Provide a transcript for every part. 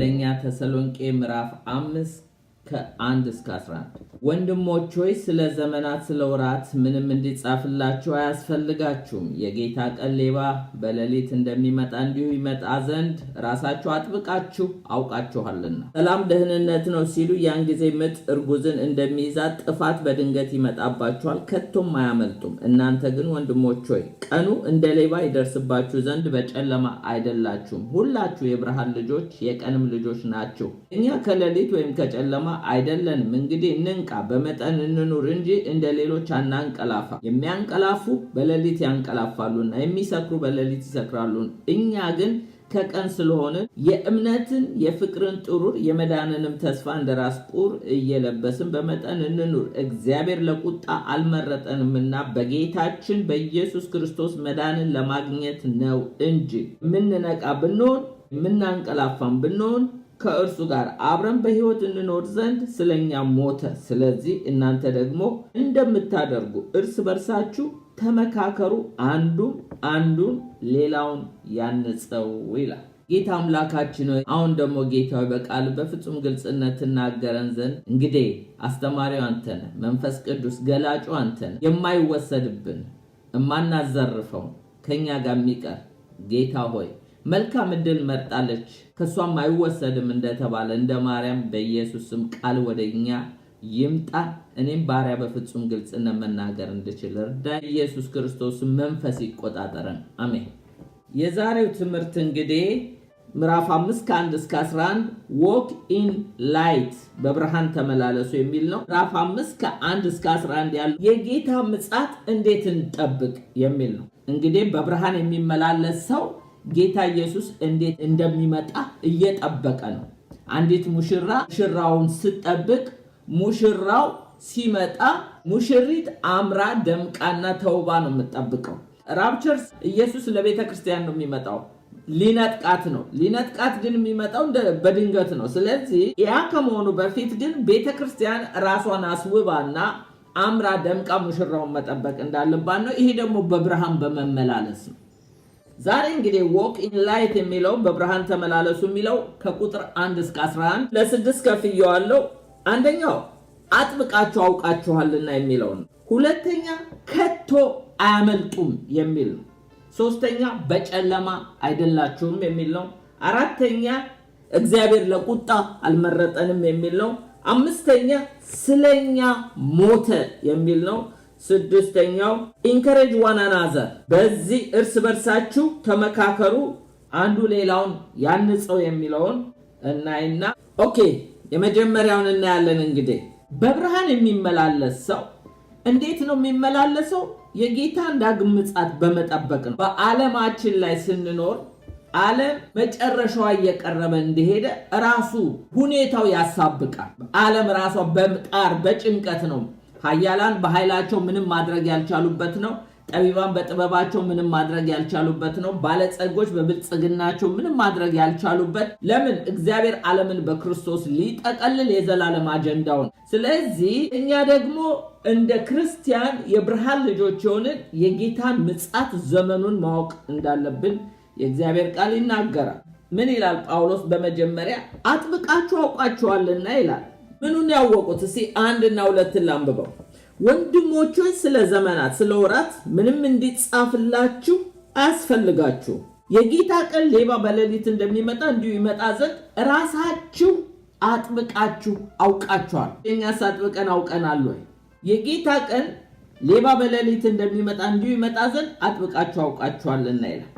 አንደኛ ተሰሎንቄ ምዕራፍ 5 ከ1 እስከ 11 ወንድሞች ሆይ ስለ ዘመናት ስለ ወራት ምንም እንዲጻፍላችሁ አያስፈልጋችሁም። የጌታ ቀን ሌባ በሌሊት እንደሚመጣ እንዲሁ ይመጣ ዘንድ ራሳችሁ አጥብቃችሁ አውቃችኋልና። ሰላም ደህንነት ነው ሲሉ ያን ጊዜ ምጥ እርጉዝን እንደሚይዛት ጥፋት በድንገት ይመጣባችኋል፣ ከቶም አያመልጡም። እናንተ ግን ወንድሞች ሆይ ቀኑ እንደ ሌባ ይደርስባችሁ ዘንድ በጨለማ አይደላችሁም። ሁላችሁ የብርሃን ልጆች የቀንም ልጆች ናችሁ። እኛ ከሌሊት ወይም ከጨለማ አይደለንም። እንግዲህ እንንቃ፣ በመጠን እንኑር እንጂ እንደ ሌሎች አናንቀላፋ። የሚያንቀላፉ በሌሊት ያንቀላፋሉና የሚሰክሩ በሌሊት ይሰክራሉን። እኛ ግን ከቀን ስለሆነ የእምነትን የፍቅርን ጥሩር የመዳንንም ተስፋ እንደ ራስ ቁር እየለበስን በመጠን እንኑር። እግዚአብሔር ለቁጣ አልመረጠንምና በጌታችን በኢየሱስ ክርስቶስ መዳንን ለማግኘት ነው እንጂ። የምንነቃ ብንሆን የምናንቀላፋም ብንሆን ከእርሱ ጋር አብረን በሕይወት እንኖር ዘንድ ስለኛ ሞተ። ስለዚህ እናንተ ደግሞ እንደምታደርጉ እርስ በርሳችሁ ተመካከሩ፣ አንዱን ሌላውን ያንጸው ይላል። ጌታ አምላካችን ሆይ አሁን ደግሞ ጌታ በቃል በፍጹም ግልጽነት ተናገረን ዘንድ እንግዲህ አስተማሪው አንተ ነህ፣ መንፈስ ቅዱስ ገላጩ አንተ ነህ። የማይወሰድብን የማናዘርፈው ከኛ ጋር የሚቀር ጌታ ሆይ መልካም ዕድል መርጣለች፣ ከሷም አይወሰድም እንደተባለ እንደ ማርያም በኢየሱስ ስም ቃል ወደኛ ይምጣ። እኔም ባሪያ በፍጹም ግልጽነት መናገር እንድችል እርዳኝ። ኢየሱስ ክርስቶስ መንፈስ ይቆጣጠረን። አሜን። የዛሬው ትምህርት እንግዲህ ምዕራፍ 5 ከ1 እስከ 11 walk in light በብርሃን ተመላለሱ የሚል ነው። ምዕራፍ 5 ከ1 እስከ 11 ያለው የጌታ ምጽአት እንዴት እንጠብቅ የሚል ነው። እንግዲህ በብርሃን የሚመላለስ ሰው ጌታ ኢየሱስ እንዴት እንደሚመጣ እየጠበቀ ነው። አንዲት ሙሽራውን ስትጠብቅ ሙሽራው ሲመጣ ሙሽሪት አምራ ደምቃና ተውባ ነው የምትጠብቀው። ራፕቸርስ ኢየሱስ ለቤተ ክርስቲያን ነው የሚመጣው፣ ሊነጥቃት ነው። ሊነጥቃት ግን የሚመጣው በድንገት ነው። ስለዚህ ያ ከመሆኑ በፊት ግን ቤተ ክርስቲያን ራሷን አስውባና አምራ ደምቃ ሙሽራውን መጠበቅ እንዳለባት ነው። ይሄ ደግሞ በብርሃን በመመላለስ ነው። ዛሬ እንግዲህ walk in light የሚለው በብርሃን ተመላለሱ የሚለው ከቁጥር 1 እስከ 11 ለ6 ከፍየዋለሁ። አንደኛው አጥብቃችሁ አውቃችኋልና የሚለው ነው። ሁለተኛ ከቶ አያመልጡም የሚል ነው። ሶስተኛ በጨለማ አይደላችሁም የሚል ነው። አራተኛ እግዚአብሔር ለቁጣ አልመረጠንም የሚል ነው። አምስተኛ ስለኛ ሞተ የሚል ነው። ስድስተኛው ኢንከሬጅ ዋን አናዘር በዚህ እርስ በርሳችሁ ተመካከሩ፣ አንዱ ሌላውን ያንጸው የሚለውን እናይና ኦኬ የመጀመሪያውን እናያለን። እንግዲህ በብርሃን የሚመላለስ ሰው እንዴት ነው የሚመላለሰው? የጌታን ዳግም ምጽአት በመጠበቅ ነው። በዓለማችን ላይ ስንኖር ዓለም መጨረሻዋ እየቀረበ እንደሄደ ራሱ ሁኔታው ያሳብቃል። ዓለም ራሷ በጣር በጭንቀት ነው። ኃያላን በኃይላቸው ምንም ማድረግ ያልቻሉበት ነው። ጠቢባን በጥበባቸው ምንም ማድረግ ያልቻሉበት ነው። ባለጸጎች በብልጽግናቸው ምንም ማድረግ ያልቻሉበት። ለምን? እግዚአብሔር ዓለምን በክርስቶስ ሊጠቀልል የዘላለም አጀንዳውን። ስለዚህ እኛ ደግሞ እንደ ክርስቲያን የብርሃን ልጆች የሆንን የጌታን ምጽአት ዘመኑን ማወቅ እንዳለብን የእግዚአብሔር ቃል ይናገራል። ምን ይላል ጳውሎስ? በመጀመሪያ አጥብቃችሁ አውቃችኋልና ይላል። ምኑን ያወቁት? እስቲ 1 እና 2 ላንብበው። ወንድሞች ሆይ ስለ ዘመናት ስለ ወራት ምንም እንዲጻፍላችሁ አያስፈልጋችሁ። የጌታ ቀን ሌባ በሌሊት እንደሚመጣ እንዲሁ ይመጣ ዘንድ ራሳችሁ አጥብቃችሁ አውቃችኋል። እኛስ አጥብቀን አውቀናል ወይ? የጌታ ቀን ሌባ በሌሊት እንደሚመጣ እንዲሁ ይመጣ ዘንድ አጥብቃችሁ አውቃችኋልና ይላል።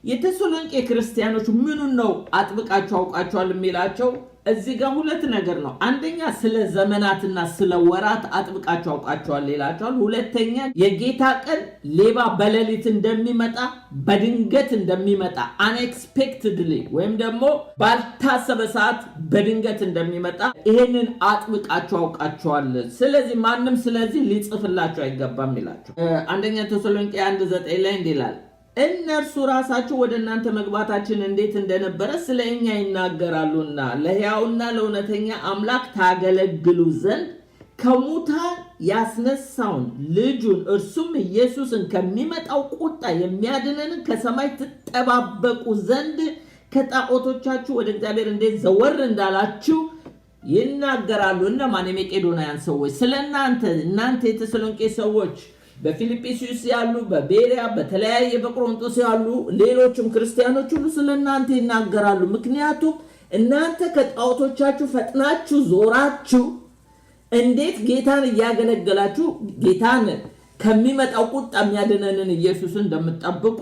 የተሰሎንቄ ክርስቲያኖች ምኑን ነው አጥብቃችሁ አውቃችኋል የሚላቸው? እዚህ ጋር ሁለት ነገር ነው። አንደኛ ስለ ዘመናትና ስለ ወራት አጥብቃችሁ አውቃችኋል ይላቸዋል። ሁለተኛ የጌታ ቀን ሌባ በሌሊት እንደሚመጣ በድንገት እንደሚመጣ unexpectedly ወይም ደግሞ ባልታሰበ ሰዓት በድንገት እንደሚመጣ ይሄንን አጥብቃችሁ አውቃችኋል። ስለዚህ ማንም ስለዚህ ሊጽፍላችሁ አይገባም ይላቸው። አንደኛ ተሰሎንቄ 1:9 ላይ እንዲህ ይላል፣ እነርሱ ራሳቸው ወደ እናንተ መግባታችን እንዴት እንደነበረ ስለኛ ይናገራሉና ለሕያውና ለእውነተኛ አምላክ ታገለግሉ ዘንድ ከሙታን ያስነሳውን ልጁን እርሱም ኢየሱስን ከሚመጣው ቁጣ የሚያድነን ከሰማይ ትጠባበቁ ዘንድ ከጣዖቶቻችሁ ወደ እግዚአብሔር እንዴት ዘወር እንዳላችሁ ይናገራሉ። እነማን? የመቄዶንያን ሰዎች እናንተ የተሰሎንቄ ሰዎች፣ በፊልጵስዩስ ያሉ፣ በቤሪያ፣ በተለያየ በቆሮንቶስ ያሉ ሌሎችም ክርስቲያኖች ሁሉ ስለናንተ ይናገራሉ። ምክንያቱም እናንተ ከጣዖቶቻችሁ ፈጥናችሁ ዞራችሁ እንዴት ጌታን እያገለገላችሁ ጌታን ከሚመጣው ቁጣ የሚያድነንን ኢየሱስን እንደምትጠብቁ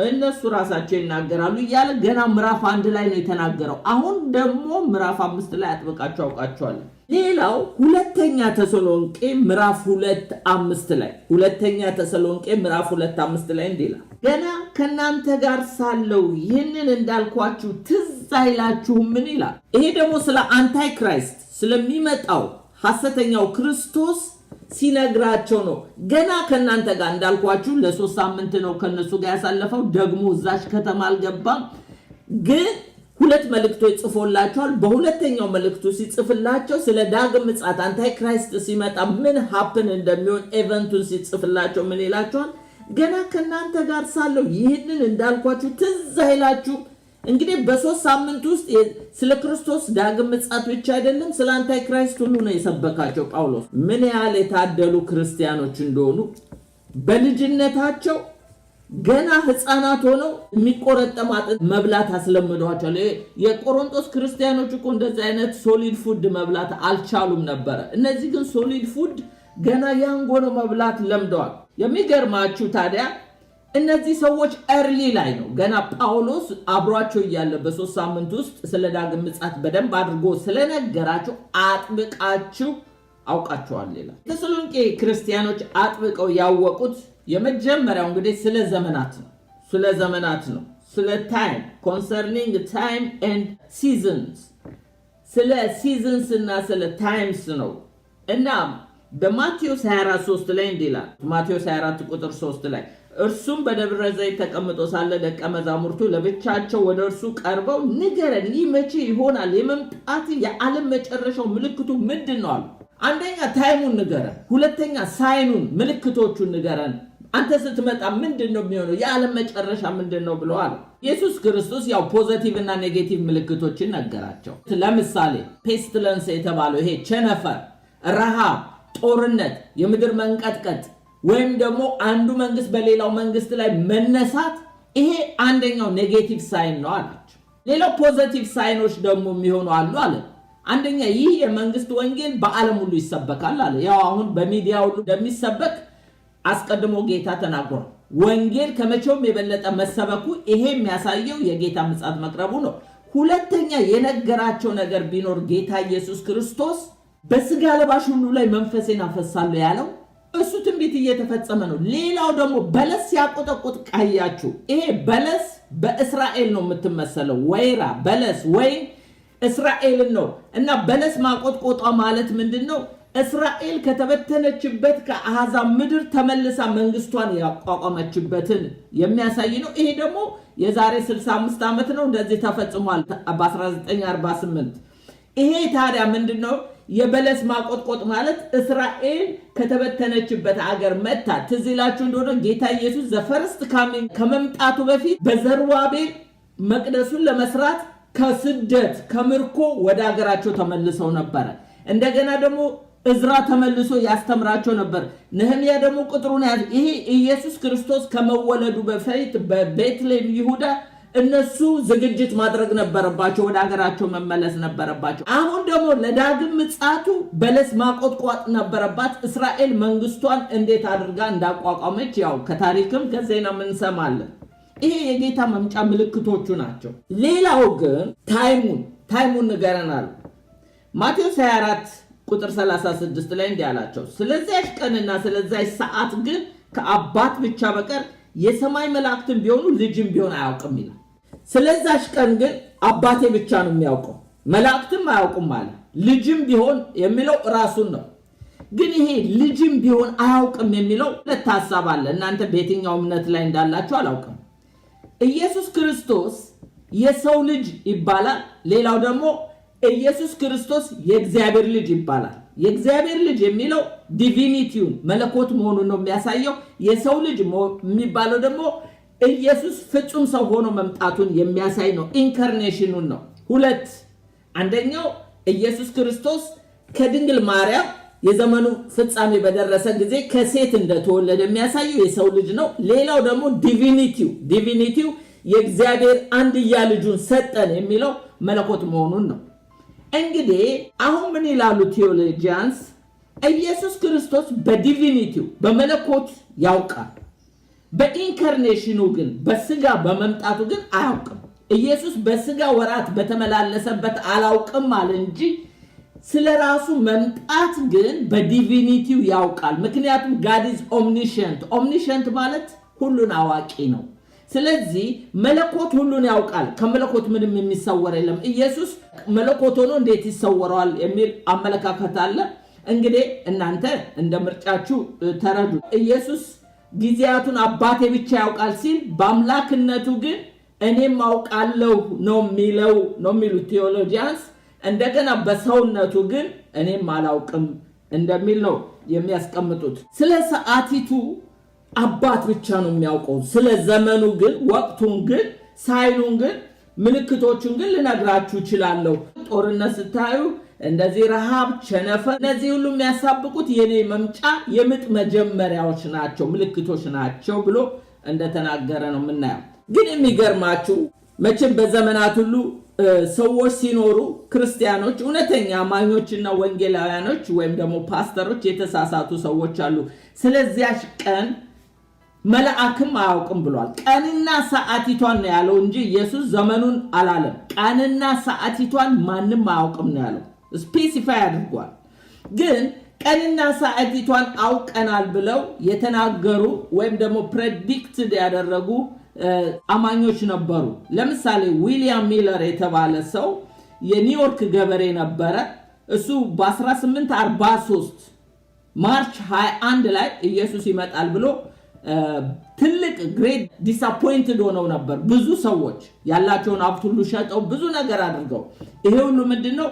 እነሱ ራሳቸው ይናገራሉ እያለ ገና ምዕራፍ 1 ላይ ነው የተናገረው። አሁን ደግሞ ምዕራፍ 5 ላይ አጥብቃችሁ አውቃችኋል። ሌላው ሁለተኛ ተሰሎንቄ ምዕራፍ 2:5 ላይ እንዲህ ይላል፣ ገና ከናንተ ጋር ሳለው ይህንን እንዳልኳችሁ ትዝ አይላችሁም? ምን ይላል? ይሄ ደግሞ ስለ አንታይ ክራይስት ስለሚመጣው ሐሰተኛው ክርስቶስ ሲነግራቸው ነው። ገና ከናንተ ጋር እንዳልኳችሁ ለ3 ሳምንት ነው ከነሱ ጋር ያሳለፈው። ደግሞ እዛች ከተማ አልገባም፣ ግን 2 መልእክቶች ጽፎላቸዋል። በሁለተኛው መልእክቱ ሲጽፍላቸው ስለ ዳግም ምጽአት አንታይ ክራይስት ሲመጣ ምን ሀፕን እንደሚሆን ኤቨንቱን ሲጽፍላቸው ምን ይላቸዋል? ገና ከናንተ ጋር ሳለው ይህንን እንዳልኳችሁ ትዝ አይላችሁ? እንግዲህ በ3 ሳምንት ውስጥ ስለ ክርስቶስ ዳግም ምጽአት ብቻ አይደለም ስለ አንታይ ክራይስት ሁሉ ነው የሰበካቸው ጳውሎስ። ምን ያህል የታደሉ ክርስቲያኖች እንደሆኑ በልጅነታቸው ገና ሕፃናት ሆነው የሚቆረጠም አጥንት መብላት አስለምዷቸዋል። የቆሮንቶስ ክርስቲያኖች እኮ እንደዚህ አይነት ሶሊድ ፉድ መብላት አልቻሉም ነበረ። እነዚህ ግን ሶሊድ ፉድ ገና ያንግ ሆነው መብላት ለምደዋል። የሚገርማችሁ ታዲያ እነዚህ ሰዎች እርሊ ላይ ነው ገና ጳውሎስ አብሯቸው እያለ በ3 ሳምንት ውስጥ ስለ ዳግም ምጽአት በደንብ አድርጎ ስለነገራቸው አጥብቃችሁ አውቃቸዋል ይላል። ተሰሎንቄ ክርስቲያኖች አጥብቀው ያወቁት የመጀመሪያው እንግዲህ ስለ ዘመናት ነው። ስለ ታይም ኮንሰርኒንግ ታይም ኤንድ ሲዝንስ፣ ስለ ሲዝንስ እና ስለ ታይምስ ነው። እና በማቴዎስ 24:3 ላይ እንዲህ ይላል። ማቴዎስ 24 ቁጥር 3 ላይ እርሱም በደብረ ዘይት ተቀምጦ ሳለ ደቀ መዛሙርቱ ለብቻቸው ወደ እርሱ ቀርበው ንገረን፣ ይህ መቼ ይሆናል? የመምጣት የዓለም መጨረሻው ምልክቱ ምንድን ነው አሉ። አንደኛ ታይሙን ንገረን፣ ሁለተኛ ሳይኑን ምልክቶቹን ንገረን። አንተ ስትመጣ ምንድን ነው የሚሆነው? የዓለም መጨረሻ ምንድን ነው ብለዋል። ኢየሱስ ክርስቶስ ያው ፖዚቲቭ እና ኔጌቲቭ ምልክቶችን ነገራቸው። ለምሳሌ ፔስቲለንስ የተባለው ይሄ ቸነፈር፣ ረሃብ፣ ጦርነት፣ የምድር መንቀጥቀጥ ወይም ደግሞ አንዱ መንግስት በሌላው መንግስት ላይ መነሳት፣ ይሄ አንደኛው ኔጌቲቭ ሳይን ነው አላቸው። ሌላው ፖዚቲቭ ሳይኖች ደግሞ የሚሆኑ አሉ አለ። አንደኛ ይህ የመንግስት ወንጌል በዓለም ሁሉ ይሰበካል አለ። ያው አሁን በሚዲያ ሁሉ እንደሚሰበክ አስቀድሞ ጌታ ተናግሯል። ወንጌል ከመቼውም የበለጠ መሰበኩ ይሄ የሚያሳየው የጌታ ምጽአት መቅረቡ ነው። ሁለተኛ የነገራቸው ነገር ቢኖር ጌታ ኢየሱስ ክርስቶስ በስጋ ለባሽ ሁሉ ላይ መንፈሴን አፈሳለሁ ያለው እሱ ትንቢት እየተፈጸመ ነው። ሌላው ደግሞ በለስ ሲያቆጠቁጥ ቃያችሁ። ይሄ በለስ በእስራኤል ነው የምትመሰለው። ወይራ በለስ ወይም እስራኤልን ነው። እና በለስ ማቆጥቆጧ ማለት ምንድን ነው? እስራኤል ከተበተነችበት ከአሕዛብ ምድር ተመልሳ መንግስቷን ያቋቋመችበትን የሚያሳይ ነው። ይሄ ደግሞ የዛሬ 65 ዓመት ነው እንደዚህ ተፈጽሟል በ1948። ይሄ ታዲያ ምንድን ነው? የበለስ ማቆጥቆጥ ማለት እስራኤል ከተበተነችበት አገር መጣ። ትዝ ይላችሁ እንደሆነ ጌታ ኢየሱስ ዘፈርስት ካሚንግ ከመምጣቱ በፊት በዘሩባቤል መቅደሱን ለመስራት ከስደት ከምርኮ ወደ አገራቸው ተመልሰው ነበረ። እንደገና ደግሞ እዝራ ተመልሶ ያስተምራቸው ነበር። ነህምያ ደግሞ ቁጥሩን ያዝ። ይሄ ኢየሱስ ክርስቶስ ከመወለዱ በፊት በቤትሌም ይሁዳ እነሱ ዝግጅት ማድረግ ነበረባቸው፣ ወደ ሀገራቸው መመለስ ነበረባቸው። አሁን ደግሞ ለዳግም ምጽአቱ በለስ ማቆጥቋጥ ነበረባት። እስራኤል መንግስቷን እንዴት አድርጋ እንዳቋቋመች ያው ከታሪክም ከዜናም እንሰማለን። ይሄ የጌታ መምጫ ምልክቶቹ ናቸው። ሌላው ግን ታይሙን ንገረናል። ማቴዎስ 24 ቁጥር 36 ላይ እንዲህ አላቸው፣ ስለዚያች ቀንና ስለዚያች ሰዓት ግን ከአባት ብቻ በቀር የሰማይ መላእክትም ቢሆኑ ልጅም ቢሆን አያውቅም ይላል። ስለዛች ቀን ግን አባቴ ብቻ ነው የሚያውቀው፣ መላእክትም አያውቁም አለ። ልጅም ቢሆን የሚለው ራሱን ነው። ግን ይሄ ልጅም ቢሆን አያውቅም የሚለው ሁለት ሐሳብ አለ። እናንተ በየትኛው እምነት ላይ እንዳላችሁ አላውቅም። ኢየሱስ ክርስቶስ የሰው ልጅ ይባላል። ሌላው ደግሞ ኢየሱስ ክርስቶስ የእግዚአብሔር ልጅ ይባላል። የእግዚአብሔር ልጅ የሚለው ዲቪኒቲውን መለኮት መሆኑን ነው የሚያሳየው። የሰው ልጅ የሚባለው ደግሞ ኢየሱስ ፍጹም ሰው ሆኖ መምጣቱን የሚያሳይ ነው። ኢንካርኔሽኑን ነው። ሁለት አንደኛው ኢየሱስ ክርስቶስ ከድንግል ማርያም የዘመኑ ፍጻሜ በደረሰ ጊዜ ከሴት እንደተወለደ የሚያሳየው የሰው ልጅ ነው። ሌላው ደግሞ ዲቪኒቲው የእግዚአብሔር አንድያ ልጁን ሰጠን የሚለው መለኮት መሆኑን ነው። እንግዲህ አሁን ምን ይላሉ ቴዎሎጂያንስ? ኢየሱስ ክርስቶስ በዲቪኒቲው በመለኮት ያውቃል። በኢንካርኔሽኑ ግን በስጋ በመምጣቱ ግን አያውቅም። ኢየሱስ በስጋ ወራት በተመላለሰበት አላውቅም አለ እንጂ ስለራሱ መምጣት ግን በዲቪኒቲው ያውቃል። ምክንያቱም God is omniscient። ኦምኒሸንት ማለት ሁሉን አዋቂ ነው። ስለዚህ መለኮት ሁሉን ያውቃል። ከመለኮት ምንም የሚሰወር የለም። ኢየሱስ መለኮት ሆኖ እንዴት ይሰወራል የሚል አመለካከት አለ። እንግዲህ እናንተ እንደ ምርጫችሁ ተረዱ። ኢየሱስ ጊዜያቱን አባቴ ብቻ ያውቃል ሲል በአምላክነቱ ግን እኔም አውቃለሁ ነው የሚሉት ቴዎሎጂያንስ። እንደገና በሰውነቱ ግን እኔም አላውቅም እንደሚል ነው የሚያስቀምጡት። ስለ ሰዓቲቱ አባት ብቻ ነው የሚያውቀው። ስለ ዘመኑ ግን ወቅቱን ግን ሳይኑን ግን ምልክቶቹን ግን ልነግራችሁ እችላለሁ። ጦርነት ስታዩ እንደዚህ ረሃብ፣ ቸነፈር፣ እነዚህ ሁሉ የሚያሳብቁት የኔ መምጫ የምጥ መጀመሪያዎች ናቸው፣ ምልክቶች ናቸው ብሎ እንደተናገረ ነው የምናየው። ግን የሚገርማችሁ መቼም በዘመናት ሁሉ ሰዎች ሲኖሩ ክርስቲያኖች፣ እውነተኛ አማኞችና ወንጌላውያኖች ወይም ደግሞ ፓስተሮች የተሳሳቱ ሰዎች አሉ። ስለዚያች ቀን መልአክም አያውቅም ብሏል። ቀንና ሰዓቲቷን ነው ያለው እንጂ ኢየሱስ ዘመኑን አላለም። ቀንና ሰዓቲቷን ማንም አያውቅም ነው ያለው። ስፔሲፋይ አድርጓል። ግን ቀንና ሰዓቲቷን አውቀናል ብለው የተናገሩ ወይም ደግሞ ፕሬዲክትድ ያደረጉ አማኞች ነበሩ። ለምሳሌ ዊሊያም ሚለር የተባለ ሰው የኒውዮርክ ገበሬ ነበረ። እሱ በ1843 ማርች 21 ላይ ኢየሱስ ይመጣል ብሎ ትልቅ ግሬት ዲስአፖይንትድ ሆነው ነበር። ብዙ ሰዎች ያላቸውን ሀብት ሁሉ ሸጠው ብዙ ነገር አድርገው፣ ይሄ ሁሉ ምንድነው?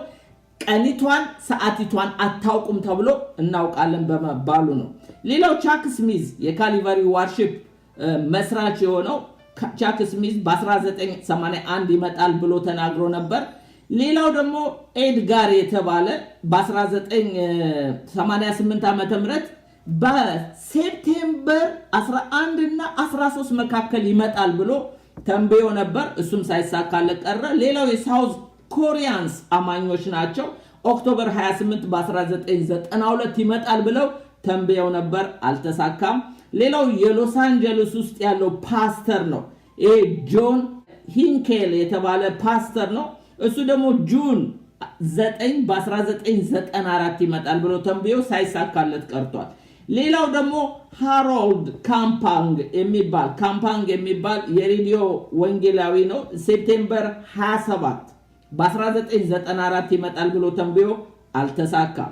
ቀኒቷን ሰዓቲቷን አታውቁም ተብሎ እናውቃለን በመባሉ ነው። ሌላው ቻክ ስሚዝ የካሊቨሪ ዋርሺፕ መስራች የሆነው ቻክ ስሚዝ በ1981 ይመጣል ብሎ ተናግሮ ነበር። ሌላው ደግሞ ኤድጋር የተባለ በ1988 ዓመተ ምህረት በሴፕቴምበር 11 እና 13 መካከል ይመጣል ብሎ ተንብዮ ነበር። እሱም ሳይሳካለት ቀረ። ሌላው የሳውዝ ኮሪያንስ አማኞች ናቸው። ኦክቶበር 28 በ1992 ይመጣል ብለው ተንብየው ነበር፣ አልተሳካም። ሌላው የሎስ አንጀለስ ውስጥ ያለው ፓስተር ነው። ይሄ ጆን ሂንኬል የተባለ ፓስተር ነው። እሱ ደግሞ ጁን 9 በ1994 ይመጣል ብሎ ተንብዮ ሳይሳካለት ቀርቷል። ሌላው ደግሞ ሃሮልድ ካምፓንግ የሚባል የሬዲዮ ወንጌላዊ ነው። ሴፕቴምበር 27 በ1994 ይመጣል ብሎ ተንብዮ አልተሳካም።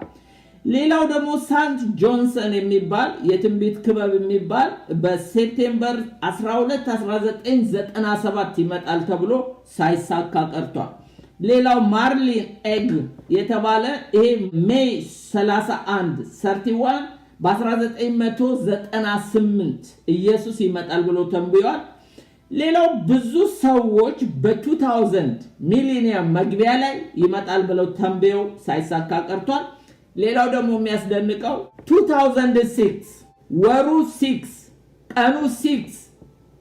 ሌላው ደግሞ ሳንት ጆንሰን የሚባል የትንቢት ክበብ የሚባል በሴፕቴምበር 12 1997 ይመጣል ተብሎ ሳይሳካ ቀርቷል። ሌላው ማርሊን ኤግ የተባለ ይሄ ሜይ 31 በ1998 ኢየሱስ ይመጣል ብሎ ተንብዮአል። ሌላው ብዙ ሰዎች በ2000 ሚሊኒየም መግቢያ ላይ ይመጣል ብለው ተንብየው ሳይሳካ ቀርቷል። ሌላው ደግሞ የሚያስደንቀው 2006 ወሩ 6 ቀኑ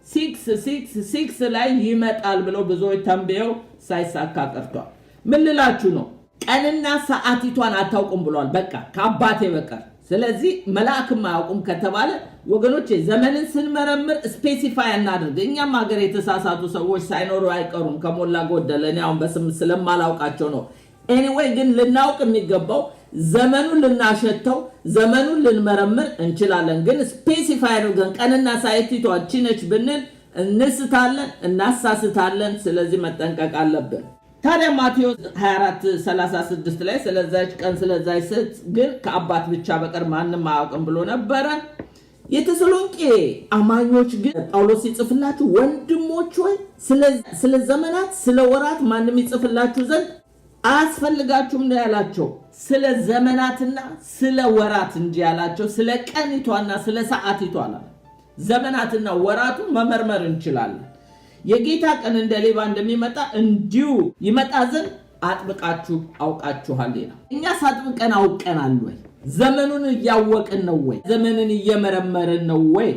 6 ላይ ይመጣል ብለው ብዙዎች ተንብየው ሳይሳካ ቀርቷል። ምን ልላችሁ ነው? ቀንና ሰዓቲቷን አታውቁም ብሏል። በቃ ከአባቴ በቀር። ስለዚህ መልአክም አያውቁም ከተባለ ወገኖቼ ዘመንን ስንመረምር ስፔሲፋይ እናድርግ። እኛም ሀገር የተሳሳቱ ሰዎች ሳይኖሩ አይቀሩም ከሞላ ጎደል። እኔ አሁን በስም ስለማላውቃቸው ነው። ኤኒዌይ ግን ልናውቅ የሚገባው ዘመኑን ልናሸተው ዘመኑን ልንመረምር እንችላለን። ግን ስፔሲፋይ አድርገን ቀንና ሰዓቲቷን ነች ብንል እንስታለን፣ እናሳስታለን። ስለዚህ መጠንቀቅ አለብን። ታዲያ ማቴዎስ 24:36 ላይ ስለዛች ቀን ስለዛች ሰዓት ግን ከአባት ብቻ በቀር ማንም አያውቅም ብሎ ነበረ። የተሰሎንቄ አማኞች ግን ጳውሎስ ይጽፍላችሁ ወንድሞች ሆይ ስለ ዘመናት ስለ ወራት ማንም ይጽፍላችሁ ዘንድ አያስፈልጋችሁም ነው ያላቸው። ስለ ዘመናትና ስለ ወራት እንጂ ያላቸው ስለ ቀኒቷና ስለ ሰዓቲቷ አላ። ዘመናትና ወራቱን መመርመር እንችላለን። የጌታ ቀን እንደ ሌባ እንደሚመጣ እንዲሁ ይመጣ ዘንድ አጥብቃችሁ አውቃችኋል ይላል። እኛስ አጥብቀን አውቀናል ወይ? ዘመኑን እያወቅን ነው ወይ? ዘመንን እየመረመርን ነው ወይ?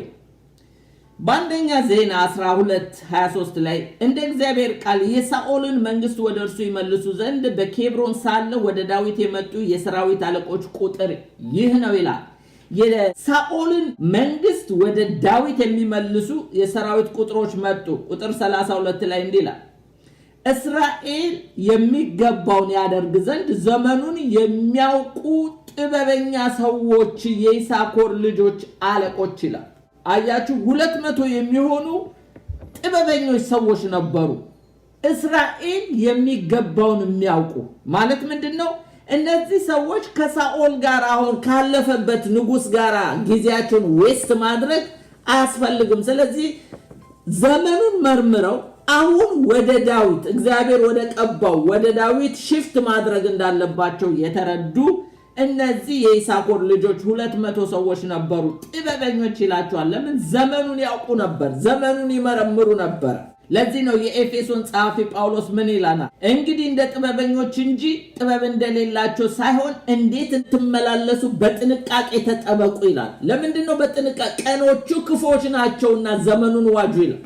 በአንደኛ ዜና 12:23 ላይ እንደ እግዚአብሔር ቃል የሳኦልን መንግስት ወደ እርሱ ይመልሱ ዘንድ በኬብሮን ሳለ ወደ ዳዊት የመጡ የሰራዊት አለቆች ቁጥር ይህ ነው ይላል። የሳኦልን መንግስት ወደ ዳዊት የሚመልሱ የሰራዊት ቁጥሮች መጡ። ቁጥር 32 ላይ እንዲህ ይላል፣ እስራኤል የሚገባውን ያደርግ ዘንድ ዘመኑን የሚያውቁ ጥበበኛ ሰዎች የይሳኮር ልጆች አለቆች ይላል። አያችሁ፣ 200 የሚሆኑ ጥበበኞች ሰዎች ነበሩ። እስራኤል የሚገባውን የሚያውቁ ማለት ምንድነው? እነዚህ ሰዎች ከሳኦል ጋር አሁን ካለፈበት ንጉስ ጋር ጊዜያቸውን ዌስት ማድረግ አያስፈልግም። ስለዚህ ዘመኑን መርምረው አሁን ወደ ዳዊት እግዚአብሔር ወደ ቀባው ወደ ዳዊት ሽፍት ማድረግ እንዳለባቸው የተረዱ እነዚህ የይሳኮር ልጆች 200 ሰዎች ነበሩ። ጥበበኞች ይላቸዋል። ለምን? ዘመኑን ያውቁ ነበር፣ ዘመኑን ይመረምሩ ነበር። ለዚህ ነው የኤፌሶን ጸሐፊ ጳውሎስ ምን ይላል? እንግዲህ እንደ ጥበበኞች እንጂ ጥበብ እንደሌላቸው ሳይሆን እንዴት እንትመላለሱ በጥንቃቄ ተጠበቁ ይላል። ለምንድን ነው በጥንቃቄ? ቀኖቹ ክፎች ናቸውና ዘመኑን ዋጁ ይላል።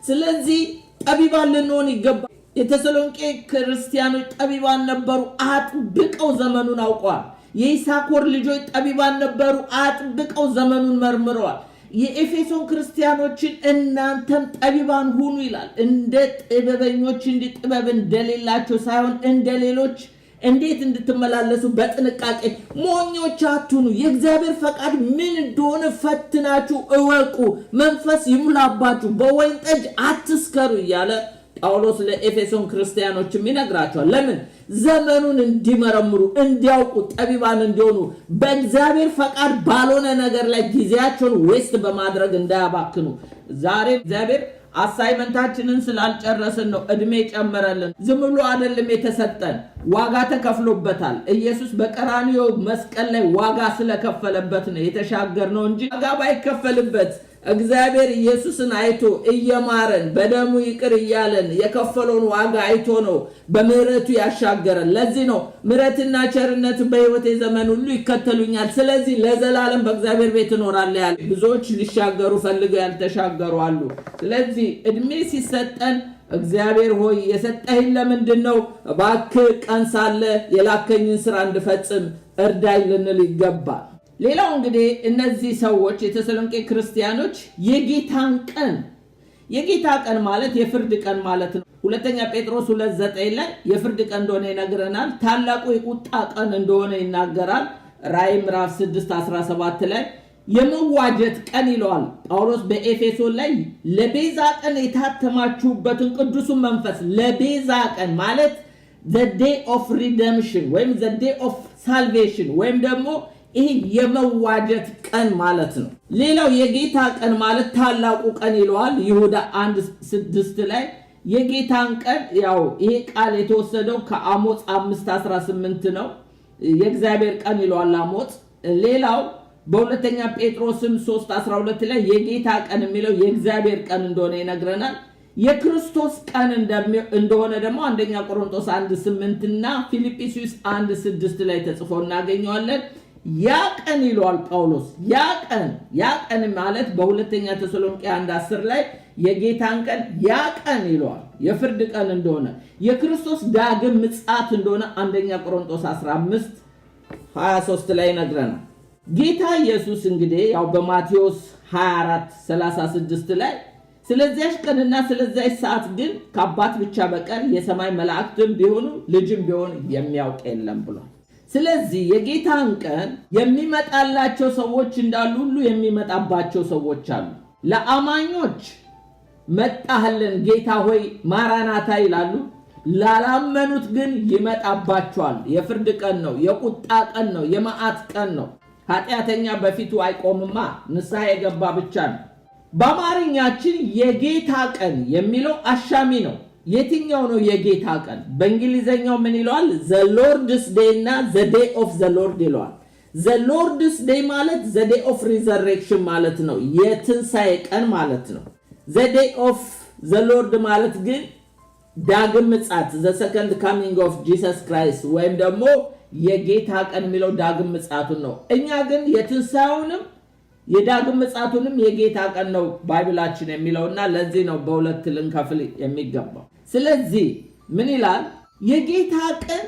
ስለዚህ ጠቢባን ልንሆን ይገባል። የተሰሎንቄ ክርስቲያኖች ጠቢባን ነበሩ፣ አጥብቀው ዘመኑን አውቀዋል። የይሳኮር ልጆች ጠቢባን ነበሩ፣ አጥብቀው ዘመኑን መርምረዋል። የኤፌሶን ክርስቲያኖችን እናንተም ጠቢባን ሁኑ ይላል። እንደ ጥበበኞች እንጂ ጥበብ እንደሌላቸው ሳይሆን እንደሌሎች እንዴት እንድትመላለሱ በጥንቃቄ ሞኞች አትሁኑ። የእግዚአብሔር ፈቃድ ምን እንደሆነ ፈትናችሁ እወቁ። መንፈስ ይሙላባችሁ፣ በወይን ጠጅ አትስከሩ እያለ ጳውሎስ ለኤፌሶን ክርስቲያኖችም ይነግራቸዋል። ለምን? ዘመኑን እንዲመረምሩ፣ እንዲያውቁ፣ ጠቢባን እንዲሆኑ፣ በእግዚአብሔር ፈቃድ ባልሆነ ነገር ላይ ጊዜያቸውን ዌስት በማድረግ እንዳያባክኑ። ዛሬ እግዚአብሔር አሳይመንታችንን ስላልጨረስን ነው እድሜ ጨመረልን። ዝም ብሎ አይደለም የተሰጠን፣ ዋጋ ተከፍሎበታል። ኢየሱስ በቀራንዮ መስቀል ላይ ዋጋ ስለከፈለበት ነው የተሻገርነው እንጂ ዋጋ ባይከፈልበት እግዚአብሔር ኢየሱስን አይቶ እየማረን በደሙ ይቅር እያለን የከፈለውን ዋጋ አይቶ ነው በምህረቱ ያሻገረን። ለዚህ ነው ምህረትና ቸርነት በሕይወቴ ዘመን ሁሉ ይከተሉኛል፣ ስለዚህ ለዘላለም በእግዚአብሔር ቤት እኖራለሁ ያለ። ብዙዎች ሊሻገሩ ፈልገው ያልተሻገሩ አሉ። ስለዚህ እድሜ ሲሰጠን እግዚአብሔር ሆይ የሰጠኸኝ ለምንድን ነው? እባክህ ቀን ሳለ የላከኝን ስራ እንድፈጽም እርዳኝ ልንል ይገባል። ሌላው እንግዲህ እነዚህ ሰዎች የተሰሎንቄ ክርስቲያኖች የጌታ ቀን ማለት የፍርድ ቀን ማለት ነው። ሁለተኛ ጴጥሮስ 2:9 ላይ የፍርድ ቀን እንደሆነ ይነግረናል። ታላቁ የቁጣ ቀን እንደሆነ ይናገራል። ራዕይ ምዕራፍ 6:17 ላይ የመዋጀት ቀን ይለዋል ጳውሎስ በኤፌሶን ላይ። ለቤዛ ቀን የታተማችሁበትን ቅዱሱን መንፈስ ለቤዛ ቀን ማለት the day of redemption ወይም the day of salvation ወይም ደግሞ ይሄ የመዋጀት ቀን ማለት ነው። ሌላው የጌታ ቀን ማለት ታላቁ ቀን ይለዋል። ይሁዳ 1:6 ላይ የጌታን ቀን ያው ይሄ ቃል የተወሰደው ከአሞጽ 5:18 ነው። የእግዚአብሔር ቀን ይለዋል አሞጽ። ሌላው በሁለተኛ ጴጥሮስም 3:12 ላይ የጌታ ቀን የሚለው የእግዚአብሔር ቀን እንደሆነ ይነግረናል። የክርስቶስ ቀን እንደሆነ ደግሞ አንደኛ ቆሮንቶስ 1:8 እና ፊልጵስዩስ 1:6 ላይ ተጽፎ እናገኘዋለን። ያ ቀን ይለዋል ጳውሎስ። ያ ቀን ማለት በሁለተኛ ተሰሎንቄ 1:10 ላይ የጌታን ቀን ያ ቀን ይለዋል። የፍርድ ቀን እንደሆነ የክርስቶስ ዳግም ምጽአት እንደሆነ አንደኛ ቆሮንቶስ 15:23 ላይ ነግረናል። ጌታ ኢየሱስ እንግዲህ ያው በማቴዎስ 24:36 ላይ ስለዚያች ቀንና ስለዚያች ሰዓት ግን ከአባት ብቻ በቀር የሰማይ መላእክትም ቢሆኑ ልጅም ቢሆን የሚያውቅ የለም ብሏል። ስለዚህ የጌታን ቀን የሚመጣላቸው ሰዎች እንዳሉ ሁሉ የሚመጣባቸው ሰዎች አሉ። ለአማኞች መጣህልን ጌታ ሆይ ማራናታ ይላሉ። ላላመኑት ግን ይመጣባቸዋል። የፍርድ ቀን ነው፣ የቁጣ ቀን ነው፣ የመዓት ቀን ነው። ኃጢአተኛ በፊቱ አይቆምማ፣ ንስሐ የገባ ብቻ ነው። በአማርኛችን የጌታ ቀን የሚለው አሻሚ ነው። የትኛው ነው የጌታ ቀን? በእንግሊዘኛው ምን ይለዋል? the Lord's day እና the day of the Lord ይለዋል። the Lord's day ማለት the day of resurrection ማለት ነው የትንሣኤ ቀን ማለት ነው the day of the Lord ማለት ግን ዳግም ምጽአት the second coming of Jesus Christ ወይም ደግሞ የጌታ ቀን የሚለው ዳግም ምጽአቱን ነው እኛ ግን የትንሣኤውንም የዳግም ምጽአቱንም የጌታ ቀን ነው ባይብላችን የሚለውና ለዚህ ነው በሁለት ልንከፍል የሚገባው ስለዚህ ምን ይላል የጌታ ቀን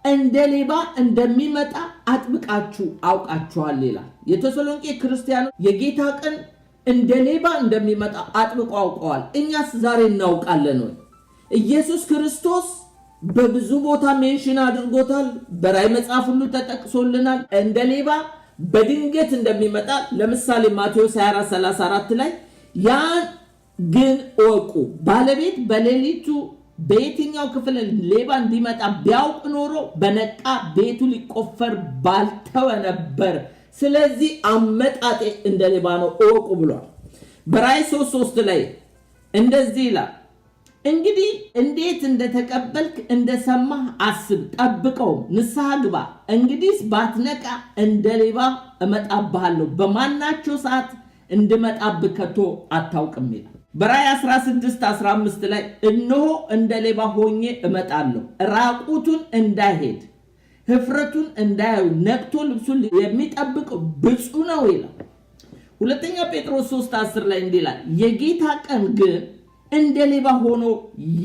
እንደ ሌባ እንደሚመጣ አጥብቃችሁ አውቃችኋል ይላል የተሰሎንቄ ክርስቲያኖች የጌታ ቀን እንደ ሌባ እንደሚመጣ አጥብቀው አውቀዋል እኛስ ዛሬ እናውቃለን ወይ ኢየሱስ ክርስቶስ በብዙ ቦታ ሜንሽን አድርጎታል በራእይ መጽሐፍ ሁሉ ተጠቅሶልናል እንደ ሌባ በድንገት እንደሚመጣ ለምሳሌ ማቴዎስ 24:34 ላይ ያን ግን ወቁ ባለቤት በሌሊቱ በየትኛው ክፍል ሌባ እንዲመጣ ቢያውቅ ኖሮ በነቃ ቤቱ ሊቆፈር ባልተወ ነበር ስለዚህ አመጣጤ እንደ ሌባ ነው ወቁ ብሏል በራእይ 3:3 ላይ እንደዚህ ይላል እንግዲህ እንዴት እንደተቀበልክ እንደሰማህ አስብ ጠብቀው ንስሐ ግባ እንግዲህ ባትነቃ እንደ ሌባ እመጣብሃለሁ በማናቸው ሰዓት እንድመጣብህ ከቶ አታውቅም ይላል በራእይ 16:15 ላይ እነሆ እንደ ሌባ ሆኜ እመጣለሁ ራቁቱን እንዳይሄድ ህፍረቱን እንዳያዩ ነቅቶ ልብሱን የሚጠብቅ ብፁዕ ነው ይላል ሁለተኛ ጴጥሮስ 3:10 ላይ እንዲህ ይላል የጌታ ቀን ግን እንደ ሌባ ሆኖ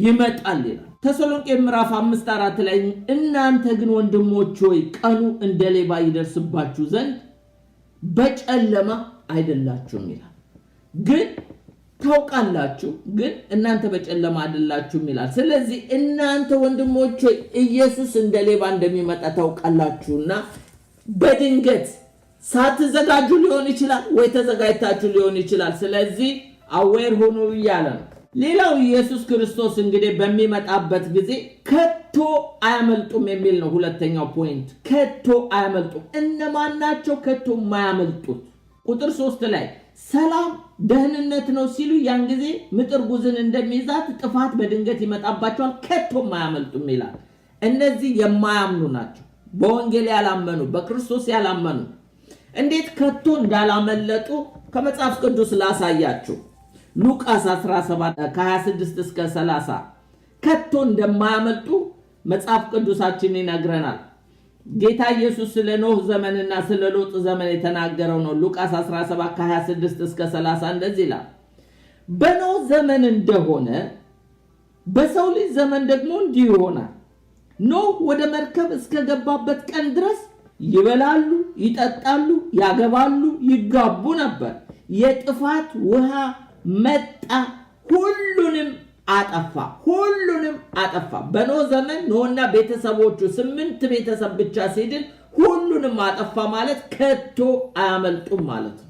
ይመጣል ይላል ተሰሎንቄ ምዕራፍ 5:4 ላይ እናንተ ግን ወንድሞች ሆይ ቀኑ እንደ ሌባ ይደርስባችሁ ዘንድ በጨለማ አይደላችሁም ይላል ግን ታውቃላችሁ ግን እናንተ በጨለማ አይደላችሁም ይላል ስለዚህ እናንተ ወንድሞች ሆይ ኢየሱስ እንደ ሌባ እንደሚመጣ ታውቃላችሁና በድንገት ሳትዘጋጁ ሊሆን ይችላል ወይ ተዘጋጅታችሁ ሊሆን ይችላል ስለዚህ አዌር ሆኖ ይያለ ሌላው ኢየሱስ ክርስቶስ እንግዲህ በሚመጣበት ጊዜ ከቶ አያመልጡም የሚል ነው ሁለተኛው ፖይንት ከቶ አያመልጡም እነማን ናቸው ከቶ ማያመልጡት ቁጥር 3 ላይ ሰላም ደህንነት ነው ሲሉ ያን ጊዜ ምጥር ጉዝን እንደሚይዛት ጥፋት በድንገት ይመጣባቸዋል ከቶ ማያመልጡም ይላል እነዚህ የማያምኑ ናቸው በወንጌል ያላመኑ በክርስቶስ ያላመኑ እንዴት ከቶ እንዳላመለጡ ከመጽሐፍ ቅዱስ ላሳያችሁ ሉቃስ 17:26 እስከ 30 ከቶ እንደማያመልጡ መጽሐፍ ቅዱሳችን ይነግረናል ጌታ ኢየሱስ ስለ ኖህ ዘመንና ስለ ሎጥ ዘመን የተናገረው ነው ሉቃስ 17:26 እስከ 30 እንደዚህ ይላል በኖህ ዘመን እንደሆነ በሰው ልጅ ዘመን ደግሞ እንዲሁ ይሆናል ኖህ ወደ መርከብ እስከገባበት ቀን ድረስ ይበላሉ ይጠጣሉ ያገባሉ ይጋቡ ነበር የጥፋት ውሃ መጣ ሁሉንም አጠፋ በኖህ ዘመን ኖህና ቤተሰቦቹ 8 ቤተሰብ ብቻ ሲድን ሁሉንም አጠፋ ማለት ከቶ አያመልጡም ማለት ነው